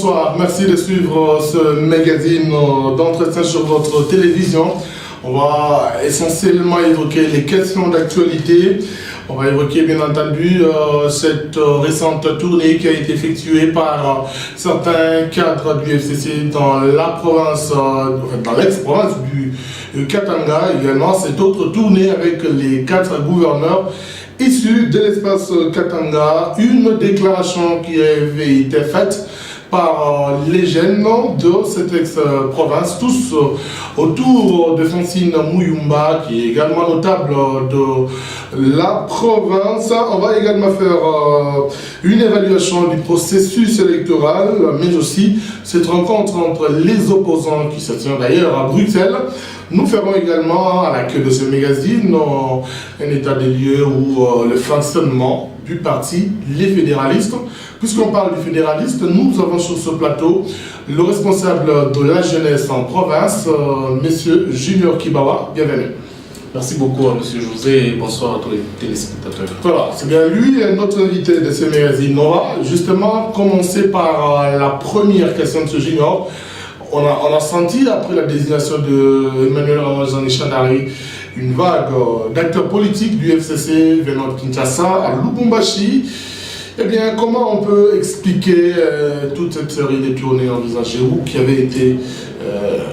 bonsoir. Merci de suivre ce magazine d'entretien sur votre télévision. On va essentiellement évoquer les questions d'actualité. On va évoquer bien entendu cette récente tournée qui a été effectuée par certains cadres du FCC dans la province, dans l'ex-province du Katanga. Également cette autre tournée avec les 4 gouverneurs issus de l'espace Katanga. Une déclaration qui avait été faite par les jeunes de cette ex-province, tous autour de Francine Muyumba, qui est également notable de la province. On va également faire une évaluation du processus électoral, mais aussi cette rencontre entre les opposants qui se tient d'ailleurs à Bruxelles. Nous ferons également, à la queue de ce magazine, un état des lieux où le fonctionnement du parti Les Fédéralistes. Puisqu'on parle du fédéraliste, nous avons sur ce plateau le responsable de la jeunesse en province, Monsieur Junior Kibawa. Bienvenue. Merci beaucoup à Monsieur José et bonsoir à tous les téléspectateurs. Voilà, c'est bien lui, notre invité de ce magazine. On va justement commencer par la première question de ce Junior. On a senti, après la désignation de Emmanuel Ramazani Chandari, une vague d'acteurs politiques du FCC venant de Kinshasa à Lubumbashi. Eh bien, comment on peut expliquer toute cette série de tournées envisagées ou qui avaient été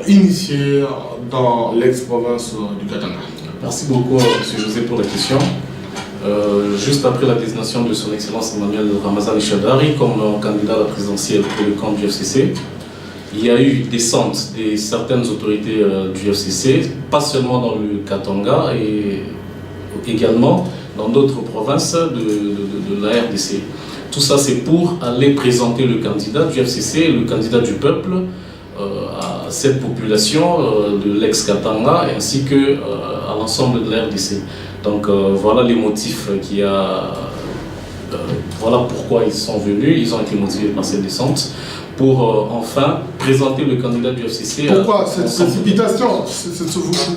initiées dans l'ex-province du Katanga? Merci beaucoup à M. José pour la question. Juste après la désignation de son Excellence Emmanuel Ramazani Chandari comme candidat à la présidentielle pour le camp du FCC, il y a eu descente de certaines autorités du FCC, pas seulement dans le Katanga, et également dans d'autres provinces de la RDC. Tout ça, c'est pour aller présenter le candidat du FCC, le candidat du peuple, à cette population de l'ex-Katanga, ainsi qu'à l'ensemble de la RDC. Donc voilà les motifs qu'il y a, voilà pourquoi ils sont venus, ils ont été motivés par cette descente, pour enfin présenter le candidat du FCC. Pourquoi cette précipitation?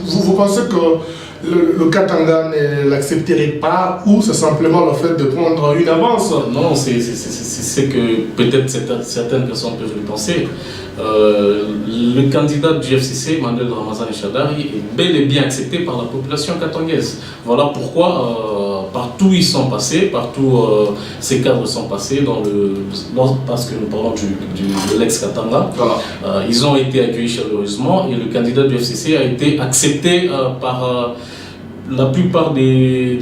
Vous pensez que le Katanga ne l'accepterait pas, ou c'est simplement le fait de prendre une avance? Non, c'est ce que peut-être certaines personnes peuvent le penser. Le candidat du FCC, Emmanuel Ramazani Chandari, est bel et bien accepté par la population katangaise. Voilà pourquoi partout ils sont passés, partout ces cadres sont passés, parce que nous parlons de l'ex-Katanga. Voilà. Ils ont été accueillis chaleureusement et le candidat du FCC a été accepté par la plupart des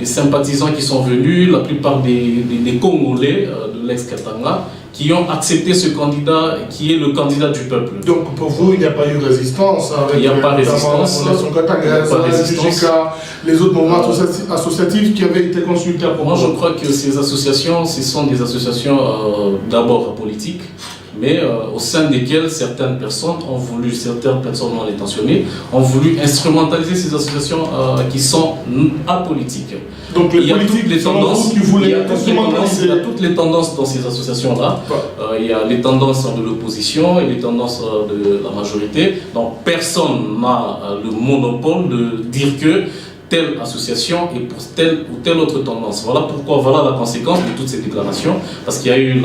sympathisants qui sont venus, la plupart des Congolais de l'ex-Katanga, qui ont accepté ce candidat qui est le candidat du peuple. Donc pour vous, il n'y a pas eu résistance avec il n'y a pas résistance, la Fondation katangaise, les autres mouvements associatifs qui avaient été consultés à propos? Moi je crois que ces associations, ce sont des associations d'abord politiques, mais au sein desquelles certaines personnes mal intentionnées, ont voulu instrumentaliser ces associations qui sont apolitiques. Donc il y a toutes les tendances il y a toutes les tendances dans ces associations-là. Il y a les tendances de l'opposition et les tendances de la majorité. Donc personne n'a le monopole de dire que telle association est pour telle ou telle autre tendance. Voilà pourquoi, voilà la conséquence de toutes ces déclarations, parce qu'il y a eu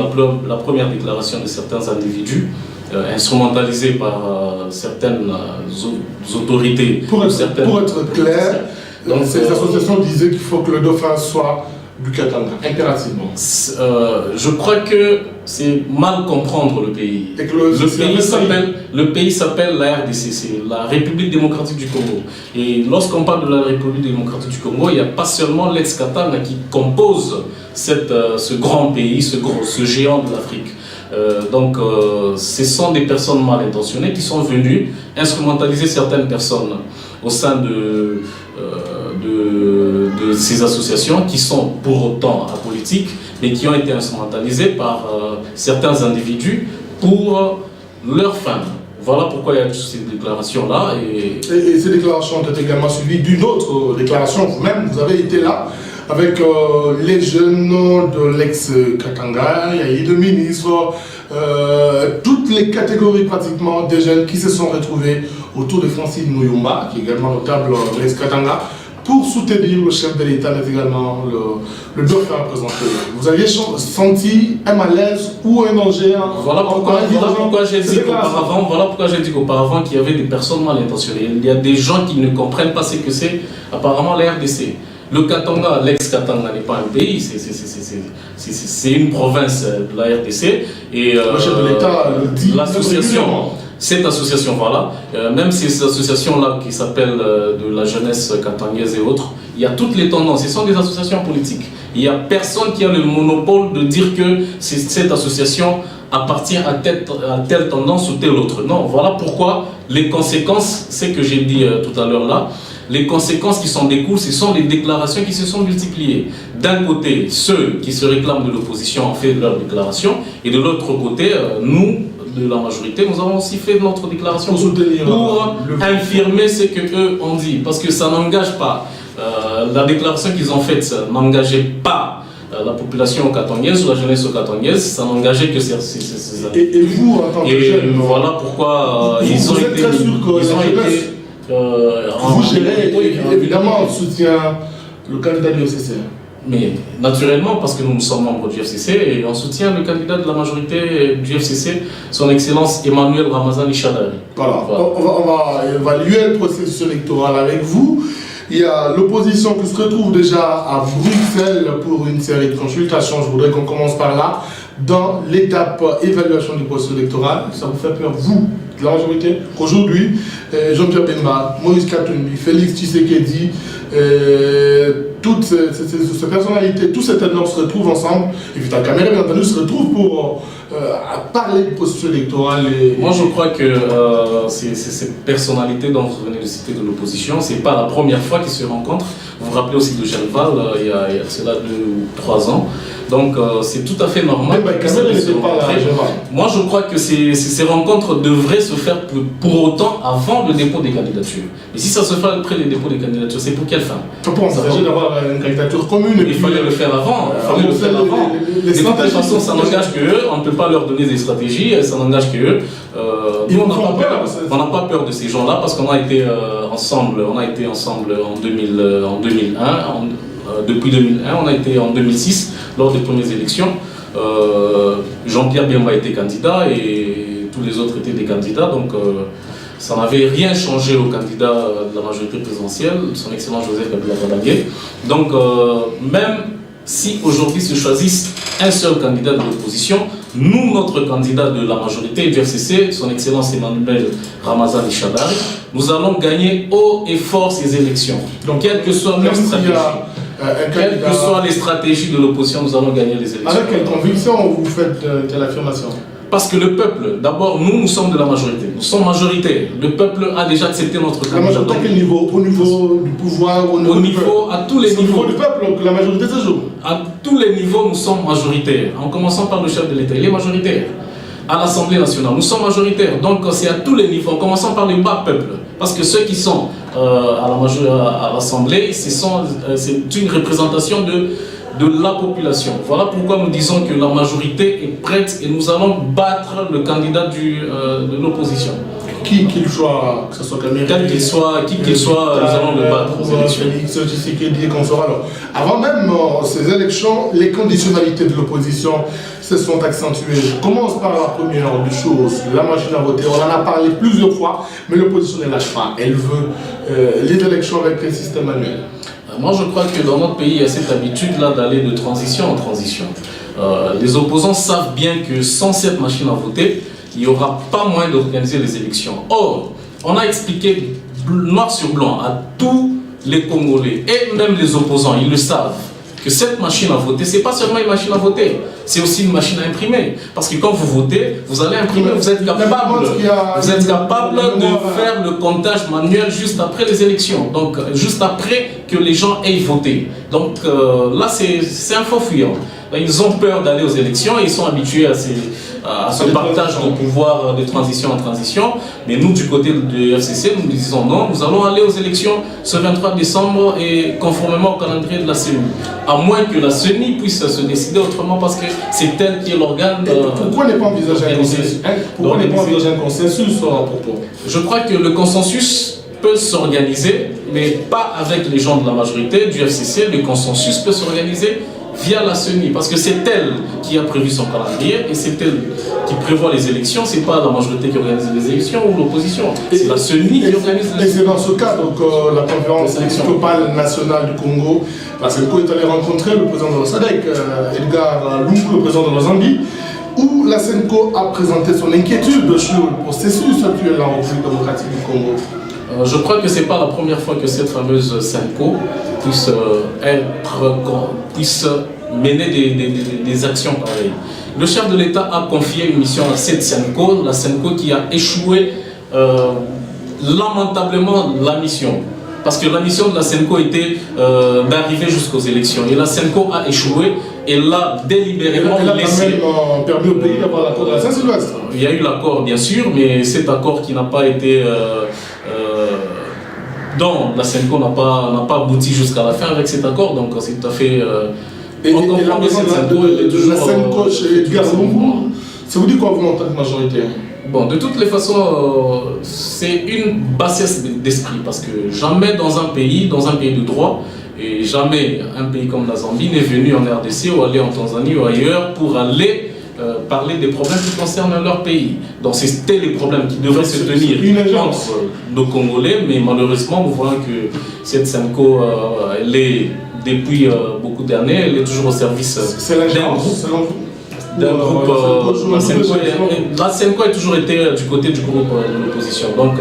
la première déclaration de certains individus instrumentalisés par certaines autorités. Pour être clair, donc, ces associations disaient qu'il faut que le dauphin soit du Katanga, impérativement. Je crois que c'est mal comprendre le pays. Et que le pays s'appelle la RDC, c'est la République démocratique du Congo. Et lorsqu'on parle de la République démocratique du Congo, il n'y a pas seulement l'ex-Katanga qui compose ce grand pays, ce géant de l'Afrique. Donc ce sont des personnes mal intentionnées qui sont venues instrumentaliser certaines personnes au sein de ces associations qui sont pour autant apolitiques, mais qui ont été instrumentalisées par certains individus pour leur fin. Voilà pourquoi il y a toutes ces déclarations-là. Et ces déclarations ont été également suivies d'une autre déclaration. Vous-même, vous avez été là avec les jeunes de l'ex-Katanga, il y a eu le ministre, toutes les catégories pratiquement des jeunes qui se sont retrouvés autour de Francine Muyumba, qui est également notable de l'ex-Katanga, pour soutenir le chef de l'État, mais également le dauphin représenté. Vous aviez senti un malaise ou un danger? Voilà pourquoi j'ai dit qu'auparavant qu'il y avait des personnes mal intentionnées. Il y a des gens qui ne comprennent pas ce que c'est apparemment la RDC. Le Katanga, l'ex-Katanga n'est pas un pays, c'est une province de la RDC. Et le chef de l'État dit l'association, cette association, voilà, même ces associations-là qui s'appellent de la jeunesse katangaise et autres, il y a toutes les tendances, ce sont des associations politiques. Il n'y a personne qui a le monopole de dire que cette association appartient à telle tendance ou telle autre. Non, voilà pourquoi les conséquences, c'est que j'ai dit tout à l'heure là, les conséquences qui s'en découlent, ce sont les déclarations qui se sont multipliées. D'un côté, ceux qui se réclament de l'opposition ont fait leurs déclarations, et de l'autre côté, nous, de la majorité, nous avons aussi fait notre déclaration pour infirmer ce qu'eux ont dit, parce que ça n'engage pas. La déclaration qu'ils ont faite n'engageait pas la population katangaise ou la jeunesse katangaise, ça n'engageait que ces et vous, en tant que jeune, voilà pourquoi ils ont été... Vous gérez évidemment on soutient le candidat du FCC. Mais naturellement, parce que nous sommes membres du FCC et on soutient le candidat de la majorité du FCC, son Excellence Emmanuel Ramazani Shadari. Voilà. On va évaluer le processus électoral avec vous. Il y a l'opposition qui se retrouve déjà à Bruxelles pour une série de consultations. Je voudrais qu'on commence par là. Dans l'étape évaluation du processus électoral, ça vous fait peur, vous, de la majorité, qu'aujourd'hui, Jean-Pierre Bemba, Moïse Katumbi, Félix Tshisekedi, toutes ces personnalités, tous ces ténors se retrouvent ensemble, et Vital Kamerhe, bien entendu, se retrouvent pour parler du processus électoral. Moi, je crois que ces personnalités dont vous venez de citer de l'opposition, ce n'est pas la première fois qu'ils se rencontrent. Vous vous rappelez aussi de Gelval, il y a cela 2 ou 3 ans. Donc, c'est tout à fait normal. Moi, je crois que ces rencontres devraient se faire pour autant avant le dépôt des candidatures. Et si ça se fait après le dépôt des candidatures, c'est pour quelle fin? Pour envisager d'avoir une candidature commune. Il fallait le faire avant. De toute façon, ça n'engage qu'eux. On ne peut pas leur donner des stratégies. Ça n'engage qu'eux. Nous, on n'a pas peur de ces gens-là parce qu'on a été ensemble. On a été ensemble en 2001. Depuis 2001, on a été en 2006 lors des premières élections. Jean-Pierre Bemba était candidat et tous les autres étaient des candidats. Donc, ça n'avait rien changé au candidat de la majorité présidentielle, son excellent Joseph Kabila Kabange. Donc, même si aujourd'hui se choisissent un seul candidat de l'opposition, nous, notre candidat de la majorité du FCC, son excellence Emmanuel Ramazani Shadari, nous allons gagner haut et fort ces élections. Donc, quelle que soit leur stratégie. Quelles que soient les stratégies de l'opposition, nous allons gagner les élections. Avec quelle conviction vous faites telle affirmation? Parce que le peuple, d'abord, nous sommes de la majorité. Nous sommes majoritaires. Le peuple a déjà accepté notre candidat. La majorité à quel niveau? Au niveau du pouvoir, au niveau à tous les niveaux. Au niveau du peuple, que la majorité se joue. À tous les niveaux, nous sommes majoritaires. En commençant par le chef de l'État, il est majoritaire. À l'Assemblée nationale, nous sommes majoritaires. Donc c'est à tous les niveaux, en commençant par les bas peuples. Parce que ceux qui sont à l'Assemblée, c'est une représentation de la population. Voilà pourquoi nous disons que la majorité est prête et nous allons battre le candidat de l'opposition. Qui qu'il soit, que ce soit Kamerhe, qui qu'il soit, nous allons le battre aux élections. Félix Tshisekedi et consorts. Alors, avant même ces élections, les conditionnalités de l'opposition se sont accentuées. Je commence par la première des choses, la machine à voter. On en a parlé plusieurs fois, mais l'opposition ne lâche pas. Elle veut les élections avec un système manuel. Moi, je crois que dans notre pays, il y a cette habitude-là d'aller de transition en transition. Les opposants savent bien que sans cette machine à voter, il n'y aura pas moyen d'organiser les élections. Or, on a expliqué noir sur blanc à tous les Congolais, et même les opposants, ils le savent, que cette machine à voter, ce n'est pas seulement une machine à voter, c'est aussi une machine à imprimer. Parce que quand vous votez, vous allez imprimer, vous êtes capable de faire le comptage manuel juste après les élections, donc juste après que les gens aient voté. Donc là, c'est un faux fuyant. Ils ont peur d'aller aux élections et ils sont habitués à ce partage de pouvoir de transition en transition. Mais nous, du côté du FCC, nous disons non, nous allons aller aux élections ce 23 décembre et conformément au calendrier de la CENI. À moins que la CENI puisse se décider autrement parce que c'est elle qui est l'organe. Pourquoi n'est pas envisagé un consensus? Pourquoi n'est pas envisagé un consensus à propos? Je crois que le consensus peut s'organiser, mais pas avec les gens de la majorité du FCC. Le consensus peut s'organiser via la CENI, parce que c'est elle qui a prévu son calendrier et c'est elle qui prévoit les élections. C'est pas la majorité qui organise les élections ou l'opposition, c'est la CENI qui organise les élections. Et c'est dans ce cadre que la conférence épiscopale nationale du Congo, la CENCO, est allée rencontrer le président de la SADC, Edgar Lungu, le président de la Zambie, où la CENCO a présenté son inquiétude sur le processus actuel en République démocratique du Congo. Je crois que ce n'est pas la première fois que cette fameuse CENCO puisse mener des actions pareilles. Le chef de l'État a confié une mission à cette CENCO, la CENCO qui a échoué lamentablement la mission. Parce que la mission de la CENCO était d'arriver jusqu'aux élections. Et la CENCO a échoué et l'a délibérément laissé. Elle a quand même permis au pays d'avoir l'accord de la Saint-Sylvestre. Il y a eu l'accord, bien sûr, mais cet accord qui n'a pas été... dont la CENCO n'a pas abouti jusqu'à la fin avec cet accord. Donc c'est tout à fait... on comprend que cette CENCO est toujours... La CENCO chez Edgar Lungu, ça vous dit quoi vous en tant que majorité? Bon, de toutes les façons, c'est une bassesse d'esprit parce que jamais dans un pays de droit, et jamais un pays comme la Zambie n'est venu en RDC ou aller en Tanzanie ou ailleurs pour aller parler des problèmes qui concernent leur pays. Donc c'était les problèmes qui devraient se tenir entre nos Congolais, mais malheureusement, nous voyons que cette CENCO, elle est, depuis beaucoup d'années, elle est toujours au service d'un groupe. La CENCO a toujours été du côté du groupe de l'opposition. Donc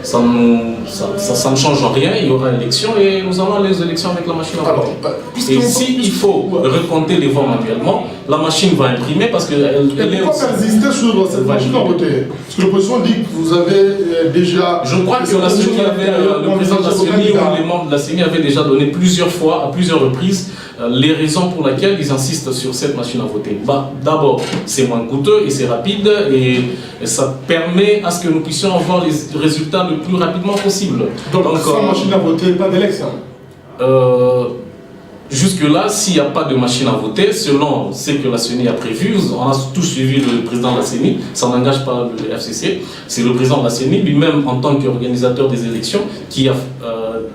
ça ne change rien, il y aura élection et nous allons aller aux élections avec la machine à voter. Et s'il faut recompter les voix manuellement, la machine va imprimer parce qu'elle est... Pourquoi persister sur cette machine à voter? Parce que l'opposition dit que vous avez déjà... Je crois que la CENI le président de la CENI ou les membres de la CENI avaient déjà donné plusieurs fois, à plusieurs reprises, les raisons pour lesquelles ils insistent sur cette machine à voter. D'abord, c'est moins coûteux et c'est rapide et ça permet à ce que nous puissions avoir les résultats le plus rapidement possible. Donc sans machine à voter, pas d'élection? Jusque-là, s'il n'y a pas de machine à voter, selon ce que la CENI a prévu, on a tous suivi le président de la CENI, ça n'engage pas le FCC, c'est le président de la CENI lui-même en tant qu'organisateur des élections qui a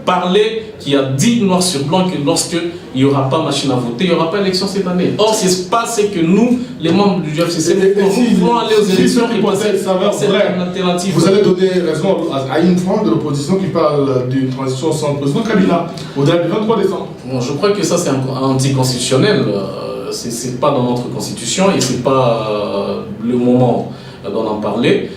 parlé, qui a dit noir sur blanc que lorsqu'il n'y aura pas machine à voter, il n'y aura pas élection cette année. Or, c'est pas ce que nous, les membres du FCC, nous voulons aller aux élections et passer cette alternative. Vous allez donner raison à une fois de l'opposition qui parle d'une transition sans le président Kabila, au-delà du 23 décembre. Bon, je crois que ça c'est anticonstitutionnel, c'est pas dans notre constitution et c'est pas le moment d'en parler.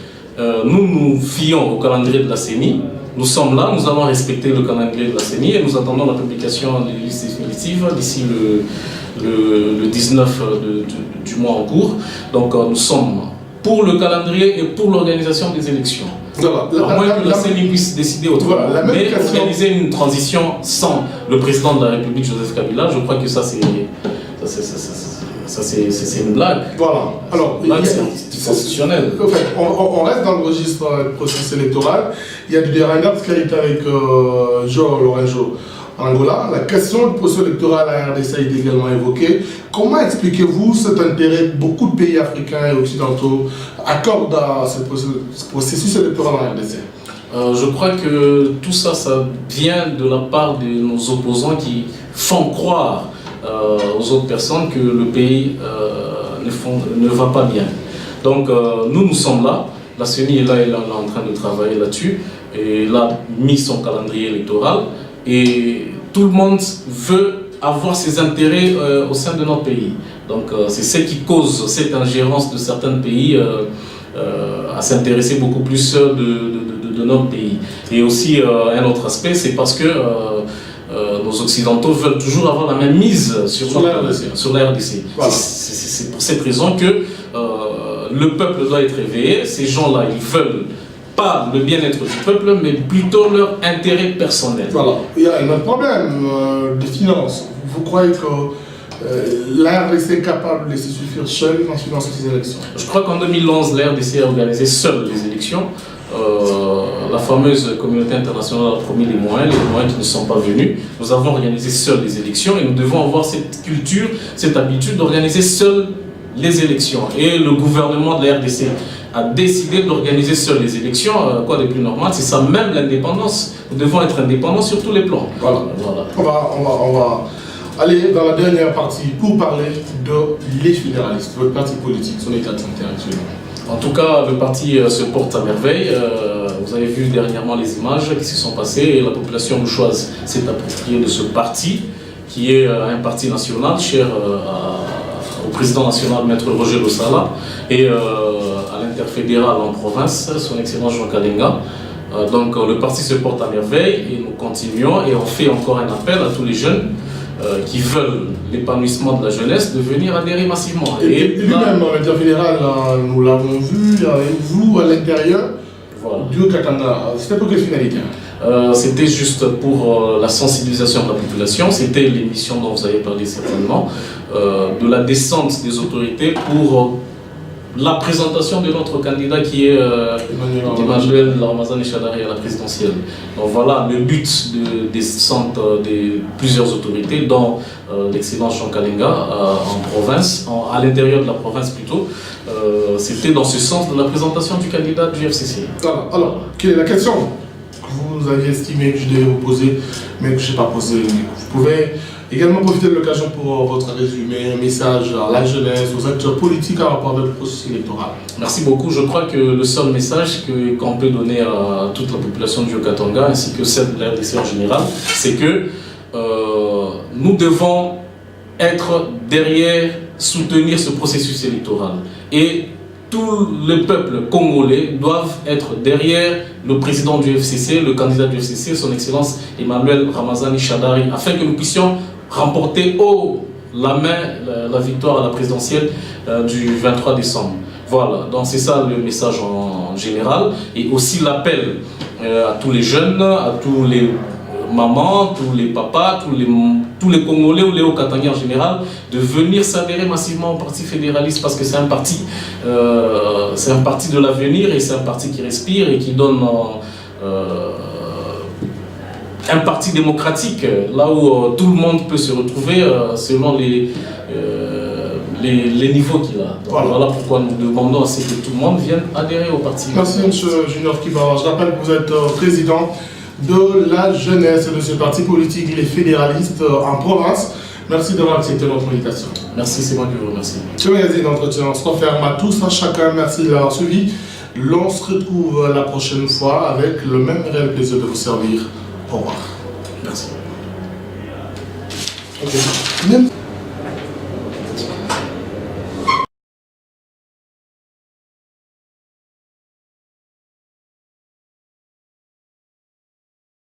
Nous fions au calendrier de la CENI, nous sommes là, nous allons respecter le calendrier de la CENI et nous attendons la publication des listes définitives d'ici le 19 du mois en cours. Donc nous sommes pour le calendrier et pour l'organisation des élections. À moins que la CENI puisse décider autrement. Mais organiser une transition sans le président de la République, Joseph Kabila, je crois que ça c'est une blague. Voilà. Alors, c'est anticonstitutionnel. En fait, on reste dans le registre du processus électoral. Il y a du Derranders qui a été avec João Lourenço en Angola. La question du processus électoral à RDC a été également évoquée. Comment expliquez-vous cet intérêt que beaucoup de pays africains et occidentaux accordent à ce processus électoral en RDC? Je crois que tout ça, ça vient de la part de nos opposants qui font croire aux autres personnes que le pays ne va pas bien. Donc nous sommes là, la CENI est là, elle est en train de travailler là-dessus, et elle a mis son calendrier électoral, et tout le monde veut avoir ses intérêts au sein de notre pays. Donc c'est ce qui cause cette ingérence de certains pays à s'intéresser beaucoup plus de notre pays. Et aussi un autre aspect, c'est parce que nos occidentaux veulent toujours avoir la même mise sur la RDC. Voilà. C'est pour cette raison que le peuple doit être éveillé. Ces gens-là, ils veulent pas le bien-être du peuple, mais plutôt leur intérêt personnel. Voilà. Il y a un autre problème de finances. Vous croyez que la RDC est capable de se suffire seule en finançant ces élections? Je crois qu'en 2011, la RDC a organisé seule les élections. La fameuse communauté internationale a promis les moyens qui ne sont pas venus. Nous avons organisé seuls les élections et nous devons avoir cette culture, cette habitude d'organiser seuls les élections. Et le gouvernement de la RDC a décidé d'organiser seul les élections. Quoi de plus normal? C'est ça même l'indépendance. Nous devons être indépendants sur tous les plans. Voilà. On va aller dans la dernière partie pour parler de les fédéralistes, votre parti politique, son état de santé actuellement. En tout cas, le parti se porte à merveille. Vous avez vu dernièrement les images qui se sont passées et la population mouchoise s'est appropriée de ce parti qui est un parti national cher au président national, Maître Roger Lossala, et à l'interfédéral en province, son excellence Jean Kalenga. Donc le parti se porte à merveille et nous continuons et on fait encore un appel à tous les jeunes qui veulent l'épanouissement de la jeunesse de venir adhérer massivement. Et lui-même, l'interfédéral, nous l'avons vu avec vous à l'intérieur du Haut-Katanga. C'était pour quelle finalité? C'était juste pour la sensibilisation de la population. C'était l'émission dont vous avez parlé certainement, de la descente des autorités pour la présentation de notre candidat qui est Emmanuel Ramazani Shadari à la présidentielle. Donc voilà le but de descente de plusieurs autorités, dont l'excellence Jean Kalenga en province, à l'intérieur de la province plutôt. C'était dans ce sens de la présentation du candidat du FCC. Alors, quelle est la question que vous aviez estimé que je devais vous poser, mais que je n'ai pas posé? Vous pouvez également profiter de l'occasion pour votre résumé, un message à la jeunesse, aux acteurs politiques en rapport avec le processus électoral. Merci beaucoup. Je crois que le seul message qu'on peut donner à toute la population du Haut-Katanga ainsi que celle de la RDC en général, c'est que nous devons être derrière, soutenir ce processus électoral. Et tout le peuple congolais doivent être derrière le président du FCC, le candidat du FCC, son excellence Emmanuel Ramazani Shadari, afin que nous puissions remporter haut la main la victoire à la présidentielle du 23 décembre. Voilà, donc c'est ça le message en général. Et aussi l'appel à tous les jeunes, à tous les mamans, tous les papas, tous les Congolais ou les Hauts-Katangais en général, de venir s'adhérer massivement au Parti fédéraliste parce que c'est un parti de l'avenir et c'est un parti qui respire et qui donne un parti démocratique, là où tout le monde peut se retrouver selon les niveaux qu'il a. Donc, voilà pourquoi nous demandons à ce que tout le monde vienne adhérer au parti. Merci M. Junior Kibara. Je rappelle que vous êtes président de la jeunesse de ce parti politique, les fédéralistes en province. Merci d'avoir accepté notre invitation. Merci, c'est moi qui vous remercie. Ce magazine d'entretien se referme à tous, à chacun. Merci de l'avoir suivi. L'on se retrouve la prochaine fois avec le même réel plaisir de vous servir. Au revoir. Merci. Okay.